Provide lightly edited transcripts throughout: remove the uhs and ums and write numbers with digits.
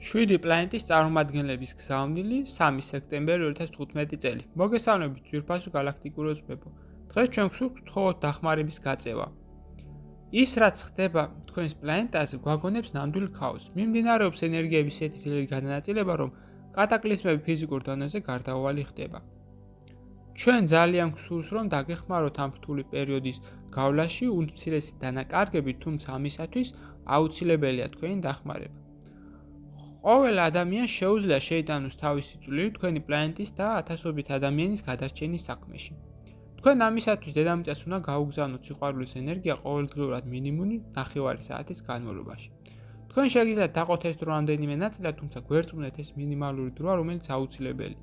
7 პლანეტის წარმომადგენლების გზავნილი 3 სექტემბერი 2015 წელი. მოგესალმებით ძვირფასო გალაქტიკური ოცნებო. დღეს ჩვენ გვსურთ თხოვოთ დახმარების გაწევა. ის რაც ხდება თქვენს პლანეტაზე გვაგონებს ნამდვილ ქაოსს. მიმდინარეობს ენერგიების ისეთი ძლიერი გადანაწილება, რომ კატაკლიზმები ფიზიკურ დონეზე გარდაუვალი ხდება. ჩვენ ძალიან გვსურს, რომ დაგეხმაროთ ამ რთული პერიოდის გავლაში უმცირესი დანაკარგებით, თუმცა ამისათვის აუცილებელია თქვენი დახმარება. ყოველ ადამიანს შეუძლია შეიტანოს თავისი წვლილი თქვენი პლანეტის და ათასობით ადამიანის გადარჩენის საქმეში. თქვენ ამისათვის დედამიწას უნდა გაუგზავნოთ სიყვარულის ენერგია ყოველდღიურად მინიმუმ 9 საათის განმავლობაში. თქვენ შეგიძლიათ დაყოთ ეს დრო რამდენიმე ნაწილად, თუმცა გვერწმუნეთ ეს მინიმალური დროა, რომელიც აუცილებელია.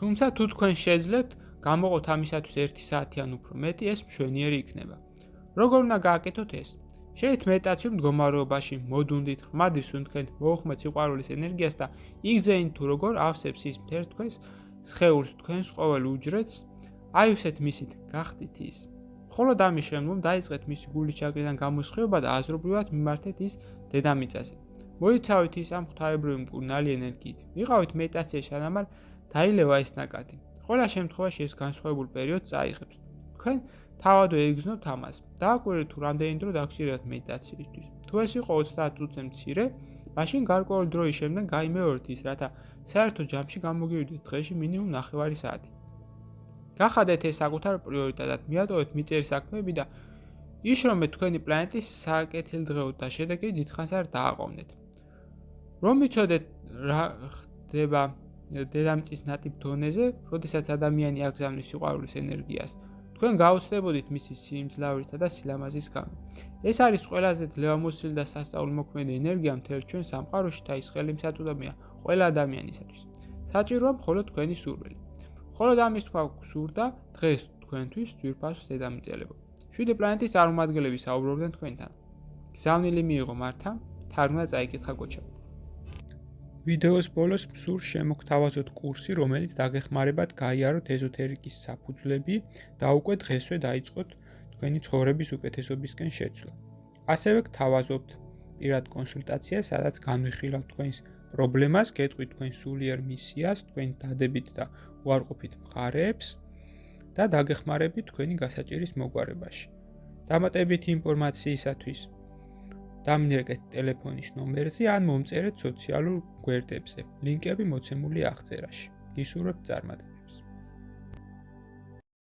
თუმცა თუ თქვენ შეძლებთ გამოყოთ ამისათვის 1 საათი ან უფრო მეტი, ეს მშვენიერი იქნება. როგორ უნდა გააკეთოთ ეს? შეით მედიტაციურ მდგომარეობაში მოდუნდით, ხმადით თქვენ მოუხმეთ სიყვარულის ენერგიას და იგრძენით თუ როგორ ავსებს ის მთელ თქვენს სხეულს, თქვენს ყოველ უჯრედს, აივსეთ მისით, გახდით ის. მხოლოდ ამის შემდგომ დაიწყეთ მისი გულის ჩაკრიდან გამოსხივება და აზრობრივად მიმართეთ ის დედამიწაზე. მოიცავით ის ამ ღვთაებრივი მკურნალი ენერგიით. ვიყავით მედიტაციაში სანამ დაილევა ეს ნაკადი. ყველა შემთხვევაში ეს განსხვავებულ პერიოდს წაიღებს. თქვენ თავადვე იგრძნობთ ამას. დააკვირდით თუ რამდენი დრო დაგჭირებათ მედიტაციისთვის. თუ ეს იყო 30 წუთზე მცირე, მაშინ გარკვეული დროის შემდეგ გაიმეორეთ ის, რათა საერთო ჯამში გამოგივიდეთ დღეში მინიმუმ 9 საათი. გახადეთ ეს საკუთარ პრიორიტეტად, მიატოვეთ მიწიერი საქმეები და იშრომეთ თქვენი პლანეტის საკეთილდღეოდ და შედეგი დიდხანს არ დააყოვნეთ. რომ იცოდეთ რა ხდება დედამიწის ნატიფ დონეზე, როდესაც ადამიანი აგზავნის სიყვარულის ენერგიას, თქვენ გაუცდებოდით მისი სიმძლავრისა და სილამაზის გამო. ეს არის ყველაზე ძლევამოსილი და სასწაულმოქმედი ენერგია მთელ ჩვენ სამყაროში და ის ხელმისაწვდომია ყველა ადამიანისათვის. საჭიროა მხოლოდ თქვენი სურვილი. მხოლოდ ამის თქვა გსურდა დღეს თქვენთვის ძვირფასო დედამიწელებო. 7 პლანეტის წარმომადგენლები საუბრობდნენ თქვენთან. გზავნილი მიიღო მართა, თარგმნა წაიკითხა კოჩა. ვიდეოს ბოლოს მსურს შემოგთავაზოთ კურსი, რომელიც დაგეხმარებათ გაიაროთ ეზოთერიკის საფუძვლები და უკვე დღესვე დაიწყოთ თქვენი ცხოვრების უკეთესობისკენ შეცვლა. ასევე გთავაზობთ პირად კონსულტაციას, სადაც განვიხილავთ თქვენს პრობლემას, გეტყვით თქვენს სულიერ მისიას, თქვენი დადებით და უარყოფით მხარეებს და დაგეხმარებით თქვენი გასაჭირის მოგვარებაში. დამატებითი ინფორმაციისათვის დამნერგეთ ტელეფონის ნომერზე ან მომწერეთ სოციალურ გვერდებზე. ლინკები მოცემულია აღწერაში. გისურვებთ წარმატებას.